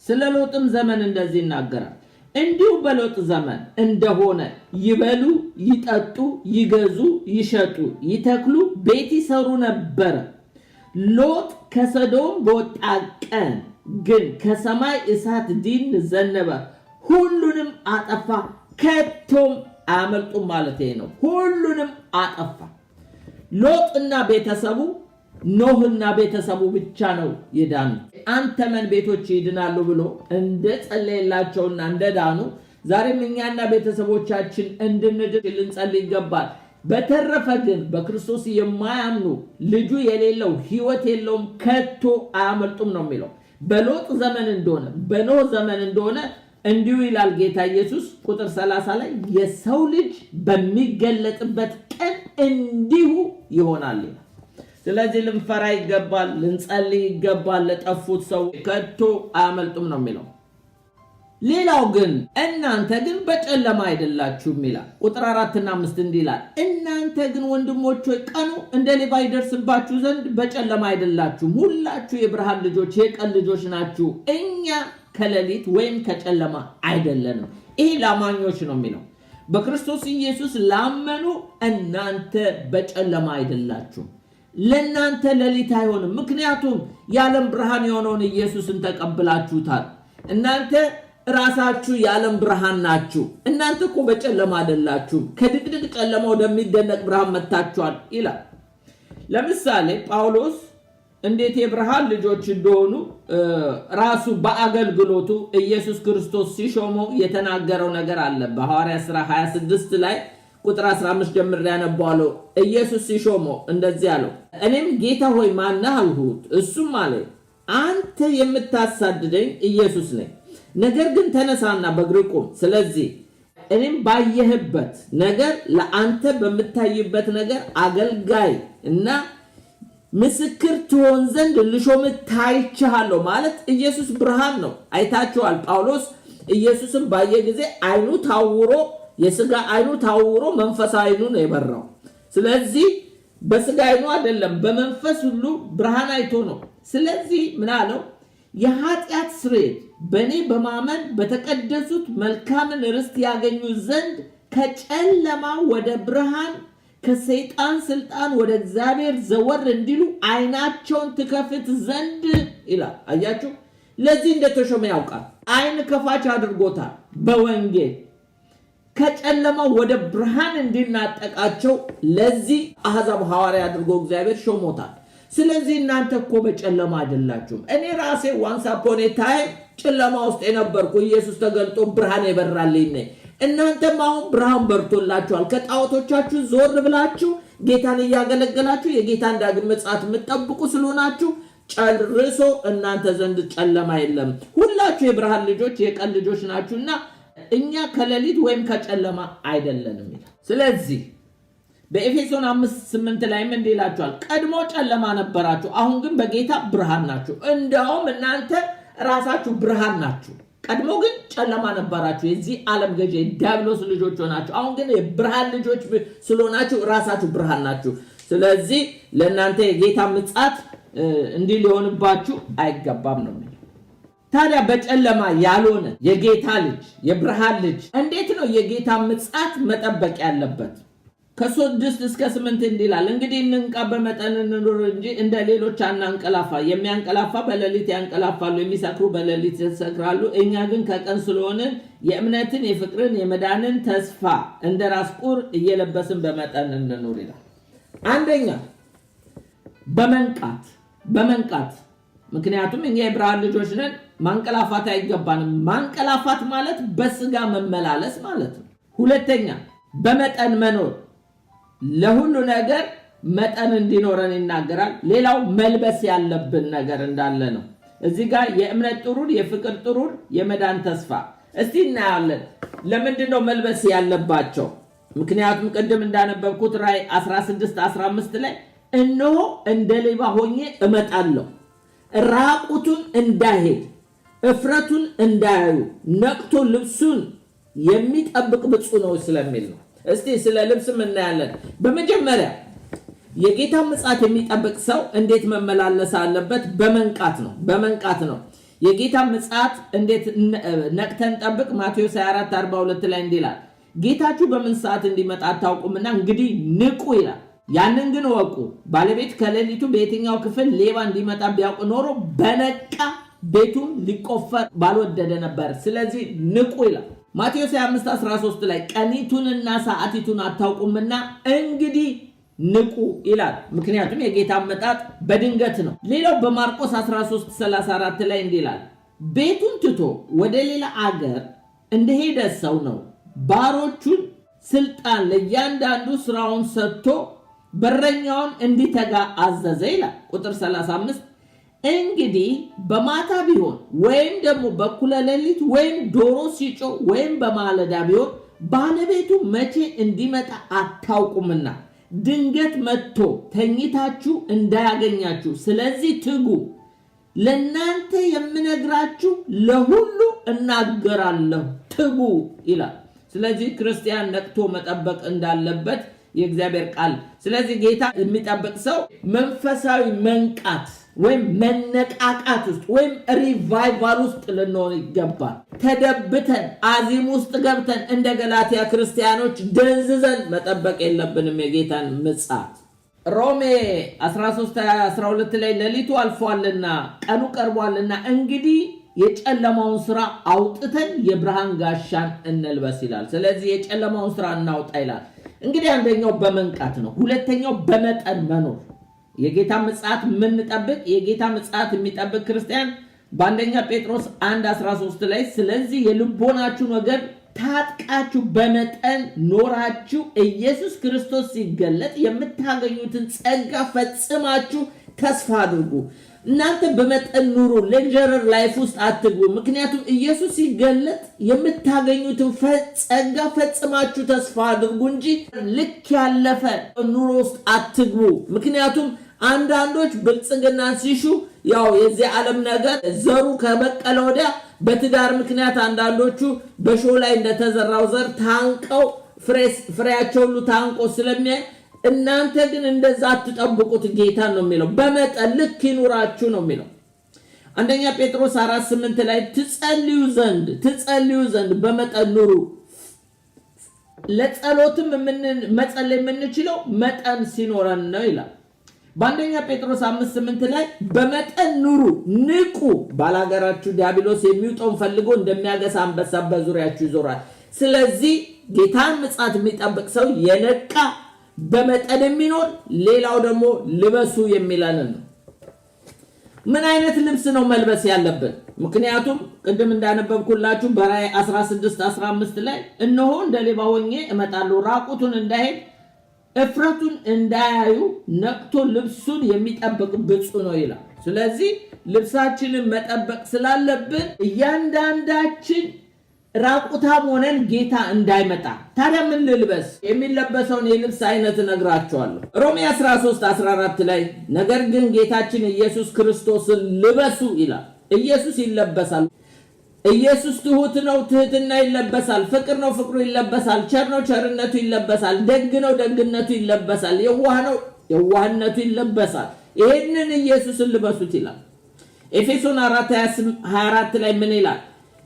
ስለ ሎጥም ዘመን እንደዚህ ይናገራል እንዲሁ በሎጥ ዘመን እንደሆነ ይበሉ ይጠጡ ይገዙ ይሸጡ ይተክሉ ቤት ይሰሩ ነበር ሎጥ ከሰዶም በወጣ ቀን ግን ከሰማይ እሳት ዲን ዘነበ ሁሉንም አጠፋ ከቶም አያመልጡም ማለት ነው ሁሉንም አጠፋ ሎጥና ቤተሰቡ ኖህና ቤተሰቡ ብቻ ነው ይዳኑ አንተመን ቤቶች ይድናሉ ብሎ እንደጸለየላቸውና እንደዳኑ ዛሬም እኛና ቤተሰቦቻችን እንድንድን ልንጸልይ ይገባል በተረፈ ግን በክርስቶስ የማያምኑ ልጁ የሌለው ሕይወት የለውም ከቶ አያመልጡም ነው የሚለው በሎጥ ዘመን እንደሆነ በኖህ ዘመን እንደሆነ እንዲሁ ይላል ጌታ ኢየሱስ ቁጥር 30 ላይ የሰው ልጅ በሚገለጥበት ቀን እንዲሁ ይሆናል ስለዚህ ልንፈራ ይገባል ልንጸልይ ይገባል ለጠፉት ሰው ከቶ አያመልጡም ነው የሚለው ሌላው ግን እናንተ ግን በጨለማ አይደላችሁም ይላል ቁጥር 4 እና 5 እንዲህ ይላል እናንተ ግን ወንድሞች ሆይ ቀኑ እንደ ሌባ ይደርስባችሁ ዘንድ በጨለማ አይደላችሁም ሁላችሁ የብርሃን ልጆች የቀን ልጆች ናችሁ እኛ ከሌሊት ወይም ከጨለማ አይደለንም ይሄ ላማኞች ነው የሚለው በክርስቶስ ኢየሱስ ላመኑ እናንተ በጨለማ አይደላችሁም ለእናንተ ሌሊት አይሆንም ምክንያቱም የዓለም ብርሃን የሆነውን ኢየሱስን ተቀብላችሁታል እናንተ ራሳችሁ የዓለም ብርሃን ናችሁ እናንተ እኮ በጨለማ አይደላችሁም ከድቅድቅ ጨለማ ወደሚደነቅ ብርሃን መጣችኋል ይላል ለምሳሌ ጳውሎስ እንዴት የብርሃን ልጆች እንደሆኑ ራሱ በአገልግሎቱ ኢየሱስ ክርስቶስ ሲሾመው የተናገረው ነገር አለ። በሐዋርያት ሥራ 26 ላይ ቁጥር 15 ጀምሬ ያነባዋለሁ። ኢየሱስ ሲሾመው እንደዚህ አለው፣ እኔም ጌታ ሆይ ማን ነህ አልሁት። እሱም አለ አንተ የምታሳድደኝ ኢየሱስ ነኝ። ነገር ግን ተነሳና በእግርህ ቁም። ስለዚህ እኔም ባየህበት ነገር ለአንተ በምታይበት ነገር አገልጋይ እና ምስክር ትሆን ዘንድ ልሾምህ ታይቼሃለሁ። ማለት ኢየሱስ ብርሃን ነው። አይታችኋል። ጳውሎስ ኢየሱስን ባየ ጊዜ አይኑ ታውሮ፣ የሥጋ አይኑ ታውሮ መንፈስ አይኑ ነው የበራው። ስለዚህ በሥጋ አይኑ አይደለም፣ በመንፈስ ሁሉ ብርሃን አይቶ ነው። ስለዚህ ምን አለው? የኃጢአት ስርየት በእኔ በማመን በተቀደሱት መልካምን ርስት ያገኙ ዘንድ ከጨለማ ወደ ብርሃን ከሰይጣን ስልጣን ወደ እግዚአብሔር ዘወር እንዲሉ አይናቸውን ትከፍት ዘንድ ይላል። አያችሁ፣ ለዚህ እንደተሾመ ያውቃል። አይን ከፋች አድርጎታል። በወንጌል ከጨለማ ወደ ብርሃን እንዲናጠቃቸው ለዚህ አሕዛብ ሐዋርያ አድርጎ እግዚአብሔር ሾሞታል። ስለዚህ እናንተ እኮ በጨለማ አይደላችሁም። እኔ ራሴ ዋንስ አፖን ኤ ታይም ጨለማ ውስጥ የነበርኩ ኢየሱስ ተገልጦ ብርሃን የበራልኝ ነኝ። እናንተም አሁን ብርሃን በርቶላችኋል። ከጣዖቶቻችሁ ዞር ብላችሁ ጌታን እያገለገላችሁ የጌታን ዳግም ምጽአት የምትጠብቁ ስለሆናችሁ ጨርሶ እናንተ ዘንድ ጨለማ የለም። ሁላችሁ የብርሃን ልጆች የቀን ልጆች ናችሁና እኛ ከሌሊት ወይም ከጨለማ አይደለንም ይላል። ስለዚህ በኤፌሶን 5:8 ላይ ምን ይላችኋል? ቀድሞ ጨለማ ነበራችሁ፣ አሁን ግን በጌታ ብርሃን ናችሁ። እንደውም እናንተ ራሳችሁ ብርሃን ናችሁ። ቀድሞ ግን ጨለማ ነበራችሁ፣ የዚህ ዓለም ገዢ ዲያብሎስ ልጆች ሆናችሁ። አሁን ግን የብርሃን ልጆች ስለሆናችሁ ራሳችሁ ብርሃን ናችሁ። ስለዚህ ለእናንተ የጌታ ምጽአት እንዲህ ሊሆንባችሁ አይገባም ነው። ታዲያ በጨለማ ያልሆነ የጌታ ልጅ የብርሃን ልጅ እንዴት ነው የጌታ ምጽአት መጠበቅ ያለበት? ከ6 እስከ 8 እንዲላል፣ እንግዲህ እንንቃ፣ በመጠን እንኑር እንጂ እንደ ሌሎች አናንቀላፋ። የሚያንቀላፋ በሌሊት ያንቀላፋሉ፣ የሚሰክሩ በሌሊት ይሰክራሉ። እኛ ግን ከቀን ስለሆንን የእምነትን የፍቅርን የመዳንን ተስፋ እንደ ራስ ቁር እየለበስን በመጠን እንኑር ይላል። አንደኛ በመንቃት ምክንያቱም እኛ የብርሃን ልጆች ነን። ማንቀላፋት አይገባንም። ማንቀላፋት ማለት በስጋ መመላለስ ማለት ነው። ሁለተኛ በመጠን መኖር፣ ለሁሉ ነገር መጠን እንዲኖረን ይናገራል። ሌላው መልበስ ያለብን ነገር እንዳለ ነው። እዚህ ጋር የእምነት ጥሩር፣ የፍቅር ጥሩር፣ የመዳን ተስፋ። እስቲ እናያለን። ለምንድን ነው መልበስ ያለባቸው? ምክንያቱም ቅድም እንዳነበብኩት ራዕይ 16:15 ላይ እነሆ እንደ ሌባ ሆኜ እመጣለሁ፣ ራቁቱን እንዳይሄድ እፍረቱን እንዳያዩ ነቅቶ ልብሱን የሚጠብቅ ብፁዕ ነው ስለሚል ነው። እስቲ ስለ ልብስም እናያለን። በመጀመሪያ የጌታ ምጽአት የሚጠብቅ ሰው እንዴት መመላለስ አለበት? በመንቃት ነው። የጌታ ምጽአት እንዴት ነቅተን ጠብቅ? ማቴዎስ 24:42 ላይ እንዲላል፣ ጌታችሁ በምን ሰዓት እንዲመጣ አታውቁምና እንግዲህ ንቁ ይላል። ያንን ግን ወቁ፣ ባለቤት ከሌሊቱ በየትኛው ክፍል ሌባ እንዲመጣ ቢያውቅ ኖሮ በነቃ ቤቱን ሊቆፈር ባልወደደ ነበር። ስለዚህ ንቁ ይላል። ማቴዎስ 25:13 ላይ ቀኒቱንና ሰዓቲቱን አታውቁምና እንግዲህ ንቁ ይላል። ምክንያቱም የጌታ መጣጥ በድንገት ነው። ሌላው በማርቆስ 13:34 ላይ እንዲላል፣ ቤቱን ትቶ ወደ ሌላ አገር እንደሄደ ሰው ነው ባሮቹን ስልጣን ለእያንዳንዱ ስራውን ሰጥቶ በረኛውን እንዲተጋ አዘዘ ይላል። ቁጥር 35 እንግዲህ በማታ ቢሆን ወይም ደግሞ በኩለ ሌሊት ወይም ዶሮ ሲጮህ ወይም በማለዳ ቢሆን ባለቤቱ መቼ እንዲመጣ አታውቁምና ድንገት መጥቶ ተኝታችሁ እንዳያገኛችሁ፣ ስለዚህ ትጉ። ለእናንተ የምነግራችሁ ለሁሉ እናገራለሁ፣ ትጉ ይላል። ስለዚህ ክርስቲያን ነቅቶ መጠበቅ እንዳለበት የእግዚአብሔር ቃል። ስለዚህ ጌታ የሚጠብቅ ሰው መንፈሳዊ መንቃት ወይም መነቃቃት ውስጥ ወይም ሪቫይቫል ውስጥ ልንሆን ይገባል። ተደብተን አዚም ውስጥ ገብተን እንደ ገላትያ ክርስቲያኖች ደንዝዘን መጠበቅ የለብንም የጌታን ምጽአት። ሮሜ 13:12 ላይ ሌሊቱ አልፏልና ቀኑ ቀርቧልና እንግዲህ የጨለማውን ስራ አውጥተን የብርሃን ጋሻን እንልበስ ይላል። ስለዚህ የጨለማውን ስራ እናውጣ ይላል። እንግዲህ አንደኛው በመንቃት ነው። ሁለተኛው በመጠን መኖር። የጌታ ምጽአት የምንጠብቅ የጌታ ምጽአት የሚጠብቅ ክርስቲያን በአንደኛ ጴጥሮስ 1:13 ላይ ስለዚህ የልቦናችሁ ነገር ታጥቃችሁ በመጠን ኖራችሁ ኢየሱስ ክርስቶስ ሲገለጥ የምታገኙትን ጸጋ ፈጽማችሁ ተስፋ አድርጉ። እናንተ በመጠን ኑሩ፣ ሌክቸረር ላይፍ ውስጥ አትግቡ። ምክንያቱም ኢየሱስ ሲገለጥ የምታገኙትን ጸጋ ፈጽማችሁ ተስፋ አድርጉ እንጂ ልክ ያለፈ ኑሮ ውስጥ አትግቡ። ምክንያቱም አንዳንዶች ብልጽግናን ሲሹ ያው የዚህ ዓለም ነገር ዘሩ ከበቀለ ወዲያ በትዳር ምክንያት አንዳንዶቹ በሾህ ላይ እንደተዘራው ዘር ታንቀው ፍሬያቸው ሁሉ ታንቆ ስለሚያይ እናንተ ግን እንደዛ አትጠብቁት። ጌታ ነው የሚለው በመጠን ልክ ይኑራችሁ ነው የሚለው። አንደኛ ጴጥሮስ 4:8 ላይ ትጸልዩ ዘንድ በመጠን ኑሩ። ለጸሎትም መጸለይ የምንችለው መጠን ሲኖረን ነው ይላል። በአንደኛ ጴጥሮስ 5:8 ላይ በመጠን ኑሩ፣ ንቁ፣ ባላጋራችሁ ዲያብሎስ የሚውጠውን ፈልጎ እንደሚያገሳ አንበሳ በዙሪያችሁ ይዞራል። ስለዚህ ጌታን ምጽአት የሚጠብቅ ሰው የነቃ በመጠን የሚኖር ሌላው ደግሞ ልበሱ የሚለንን ነው። ምን አይነት ልብስ ነው መልበስ ያለብን? ምክንያቱም ቅድም እንዳነበብኩላችሁ በራእይ 16:15 ላይ እነሆ እንደ ሌባ ሆኜ እመጣለሁ፣ ራቁቱን እንዳይሄድ እፍረቱን እንዳያዩ ነቅቶ ልብሱን የሚጠብቅ ብፁዕ ነው ይላል። ስለዚህ ልብሳችንን መጠበቅ ስላለብን እያንዳንዳችን ራቁታም ሆነን ጌታ እንዳይመጣ ታዲያ ምን ልልበስ? የሚለበሰውን የልብስ አይነት እነግራችኋለሁ። ሮሜ 13:14 ላይ ነገር ግን ጌታችን ኢየሱስ ክርስቶስን ልበሱ ይላል። ኢየሱስ ይለበሳል። ኢየሱስ ትሁት ነው፣ ትህትና ይለበሳል። ፍቅር ነው፣ ፍቅሩ ይለበሳል። ቸር ነው፣ ቸርነቱ ይለበሳል። ደግ ነው፣ ደግነቱ ይለበሳል። የዋህ ነው፣ የዋህነቱ ይለበሳል። ይሄንን ኢየሱስን ልበሱት ይላል። ኤፌሶን 4:24 ላይ ምን ይላል?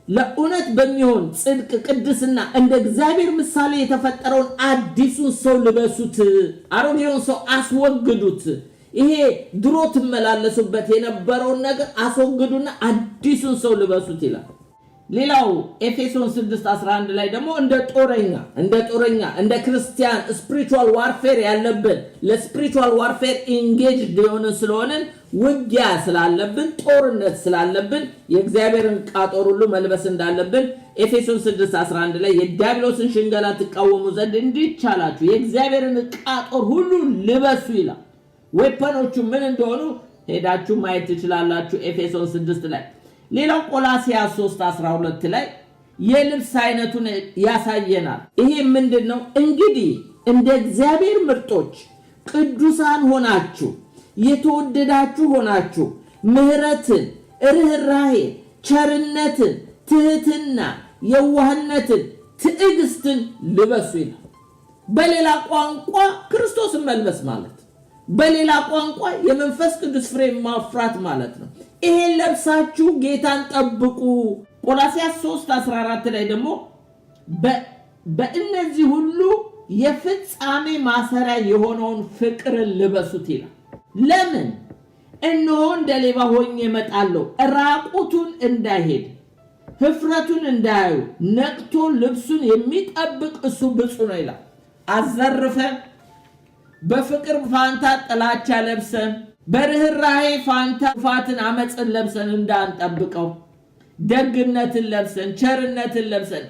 ለእውነት በሚሆን ጽድቅ ቅድስና እንደ እግዚአብሔር ምሳሌ የተፈጠረውን አዲሱን ሰው ልበሱት፣ አሮጌውን ሰው አስወግዱት። ይሄ ድሮ ትመላለሱበት የነበረውን ነገር አስወግዱና አዲሱን ሰው ልበሱት ይላል። ሌላው ኤፌሶን 6:11 ላይ ደግሞ እንደ ጦረኛ እንደ ክርስቲያን ስፒሪቹዋል ዋርፌር ያለብን ለስፒሪቹዋል ዋርፌር ኢንጌጅድ የሆነ ስለሆነን ውጊያ ስላለብን ጦርነት ስላለብን የእግዚአብሔርን ቃጦር ሁሉ መልበስ እንዳለብን ኤፌሶን 6:11 ላይ የዲያብሎስን ሽንገላ ትቃወሙ ዘንድ እንዲቻላችሁ የእግዚአብሔርን ቃጦር ሁሉ ልበሱ ይላል። ዌፐኖቹ ምን እንደሆኑ ሄዳችሁ ማየት ትችላላችሁ ኤፌሶን 6 ላይ። ሌላው ቆላስይስ 3:12 ላይ የልብስ አይነቱን ያሳየናል። ይሄ ምንድነው? እንግዲህ እንደ እግዚአብሔር ምርጦች ቅዱሳን ሆናችሁ የተወደዳችሁ ሆናችሁ ምሕረትን፣ ርህራሄን፣ ቸርነትን፣ ትህትና፣ የዋህነትን፣ ትዕግስትን ልበሱ ይላል። በሌላ ቋንቋ ክርስቶስን መልበስ ማለት፣ በሌላ ቋንቋ የመንፈስ ቅዱስ ፍሬ ማፍራት ማለት ነው። ይሄን ለብሳችሁ ጌታን ጠብቁ። ቆላስይስ 3:14 ላይ ደግሞ በእነዚህ ሁሉ የፍጻሜ ማሰሪያ የሆነውን ፍቅርን ልበሱት ይላል። ለምን? እነሆ እንደ ሌባ ሆኜ እመጣለሁ፣ ራቁቱን እንዳይሄድ ህፍረቱን እንዳያዩ ነቅቶ ልብሱን የሚጠብቅ እሱ ብፁዕ ነው ይላል። አዘርፈን በፍቅር ፋንታ ጥላቻ ለብሰን በርህራሄ ፋንታ ክፋትን አመፅን ለብሰን እንዳንጠብቀው ደግነትን ለብሰን ቸርነትን ለብሰን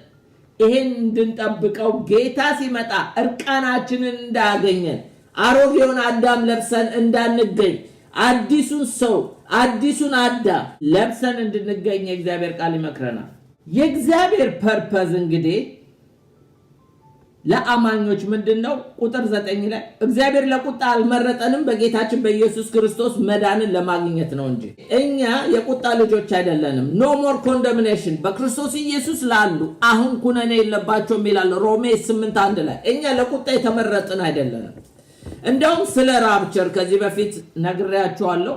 ይሄን እንድንጠብቀው ጌታ ሲመጣ እርቃናችንን እንዳያገኘን አሮጌውን አዳም ለብሰን እንዳንገኝ አዲሱን ሰው አዲሱን አዳም ለብሰን እንድንገኝ የእግዚአብሔር ቃል ይመክረናል። የእግዚአብሔር ፐርፐዝ እንግዲህ ለአማኞች ምንድነው? ቁጥር 9 ላይ እግዚአብሔር ለቁጣ አልመረጠንም በጌታችን በኢየሱስ ክርስቶስ መዳንን ለማግኘት ነው እንጂ እኛ የቁጣ ልጆች አይደለንም። ኖ ሞር ኮንደምኔሽን በክርስቶስ ኢየሱስ ላሉ አሁን ኩነኔ የለባቸውም ይላል ሮሜ 8:1 ላይ። እኛ ለቁጣ የተመረጥን አይደለንም። እንደውም ስለ ራፕቸር ከዚህ በፊት ነግሬያችኋለሁ።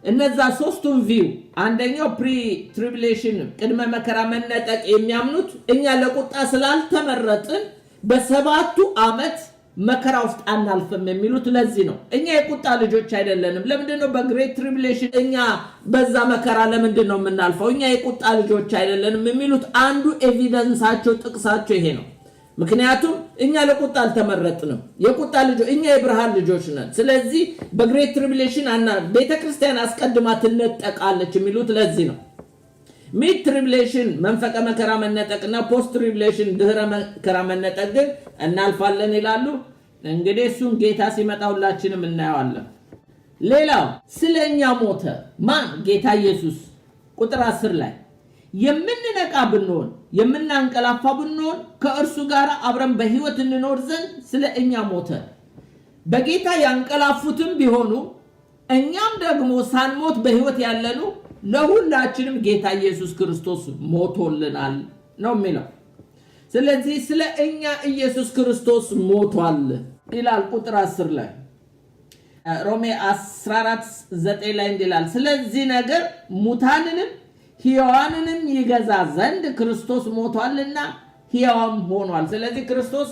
እነዛ ሶስቱን ቪው አንደኛው ፕሪ ትሪቡሌሽን ቅድመ መከራ መነጠቅ የሚያምኑት እኛ ለቁጣ ስላልተመረጥን በ7 ዓመት መከራ ውስጥ አናልፍም የሚሉት ለዚህ ነው። እኛ የቁጣ ልጆች አይደለንም። ለምንድነው በግሬት ትሪቡሌሽን እኛ በዛ መከራ ለምንድነው የምናልፈው? እኛ የቁጣ ልጆች አይደለንም የሚሉት አንዱ ኤቪደንሳቸው ጥቅሳቸው ይሄ ነው። ምክንያቱም እኛ ለቁጣ አልተመረጥንም የቁጣ ልጆች እኛ የብርሃን ልጆች ነን ስለዚህ በግሬት ትሪቢሌሽን ቤተክርስቲያን አስቀድማ ትነጠቃለች የሚሉት ለዚህ ነው ሚድ ትሪቢሌሽን መንፈቀ መከራ መነጠቅና ፖስት ትሪቢሌሽን ድህረ መከራ መነጠቅ ግን እናልፋለን ይላሉ እንግዲህ እሱን ጌታ ሲመጣ ሁላችንም እናየዋለን ሌላው ስለኛ ሞተ ማን ጌታ ኢየሱስ ቁጥር 10 ላይ የምንነቃ ብንሆን የምናንቀላፋ ብንሆን ከእርሱ ጋር አብረን በሕይወት እንኖር ዘንድ ስለኛ ሞተ በጌታ ያንቀላፉትም ቢሆኑ እኛም ደግሞ ሳንሞት በሕይወት ያለኑ ለሁላችንም ጌታ ኢየሱስ ክርስቶስ ሞቶልናል ነው የሚለው ስለዚህ ስለኛ ኢየሱስ ክርስቶስ ሞቷል ይላል ቁጥር 10 ላይ ሮሜ 14:9 ላይ እንዲላል ስለዚህ ነገር ሙታንንም ሕያዋንንም ይገዛ ዘንድ ክርስቶስ ሞቷልና ሕያዋም ሆኗል ስለዚህ ክርስቶስ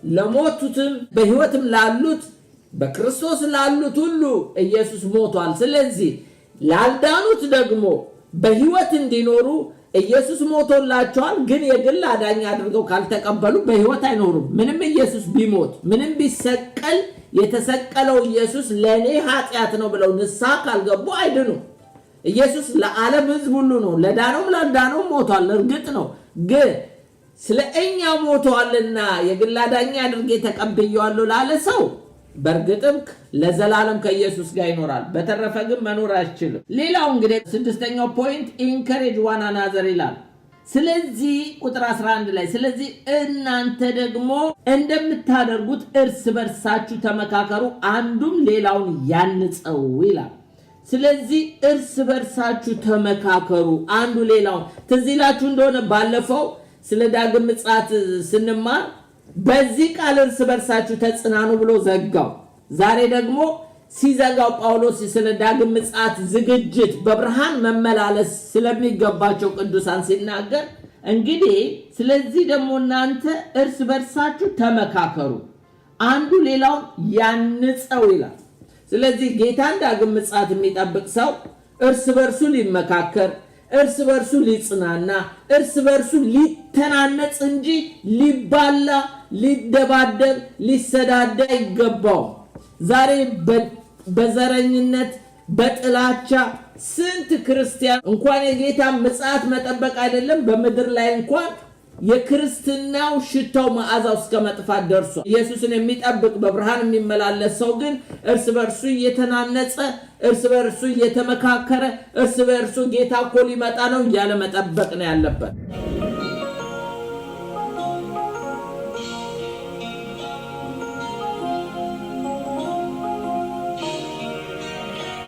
ለሞቱትም በሕይወትም ላሉት በክርስቶስ ላሉት ሁሉ ኢየሱስ ሞቷል ስለዚህ ላልዳኑት ደግሞ በሕይወት እንዲኖሩ ኢየሱስ ሞቶላቸዋል ግን የግል አዳኝ አድርገው ካልተቀበሉ በሕይወት አይኖሩም ምንም ኢየሱስ ቢሞት ምንም ቢሰቀል የተሰቀለው ኢየሱስ ለኔ ኃጢያት ነው ብለው ንስሐ ካልገቡ አይድኑ ኢየሱስ ለዓለም ሕዝብ ሁሉ ነው ለዳነውም ላልዳነውም ሞቷል እርግጥ ነው ግን ስለኛ ሞቷልና የግል አዳኝ አድርጌ ተቀብየዋለሁ ላለ ሰው በርግጥም ለዘላለም ከኢየሱስ ጋር ይኖራል በተረፈ ግን መኖር አይችልም ሌላው እንግዲህ ስድስተኛው ፖይንት ኢንከሬጅ ዋን አናዘር ይላል ስለዚህ ቁጥር 11 ላይ ስለዚህ እናንተ ደግሞ እንደምታደርጉት እርስ በርሳችሁ ተመካከሩ አንዱም ሌላውን ያንጸው ይላል ስለዚህ እርስ በርሳችሁ ተመካከሩ አንዱ ሌላውን ትዝላችሁ እንደሆነ ባለፈው ስለ ዳግም ምጽአት ስንማር በዚህ ቃል እርስ በርሳችሁ ተጽናኑ ብሎ ዘጋው ዛሬ ደግሞ ሲዘጋው ጳውሎስ ስለ ዳግም ምጽአት ዝግጅት በብርሃን መመላለስ ስለሚገባቸው ቅዱሳን ሲናገር እንግዲህ ስለዚህ ደግሞ እናንተ እርስ በርሳችሁ ተመካከሩ አንዱ ሌላውን ያንጸው ይላል ስለዚህ ጌታን ዳግም ምጽአት የሚጠብቅ ሰው እርስ በርሱ ሊመካከር እርስ በርሱ ሊጽናና እርስ በርሱ ሊተናነጽ እንጂ ሊባላ ሊደባደብ ሊሰዳዳ ይገባው ዛሬ በዘረኝነት በጥላቻ ስንት ክርስቲያን እንኳን የጌታ ምጽአት መጠበቅ አይደለም በመድር ላይ እንኳን የክርስትናው ሽታው መዓዛው እስከ መጥፋት ደርሷል ኢየሱስን የሚጠብቅ በብርሃን የሚመላለስ ሰው ግን እርስ በርሱ እየተናነጸ እርስ በርሱ እየተመካከረ እርስ በርሱ ጌታ እኮ ሊመጣ ነው እያለ መጠበቅ ነው ያለበት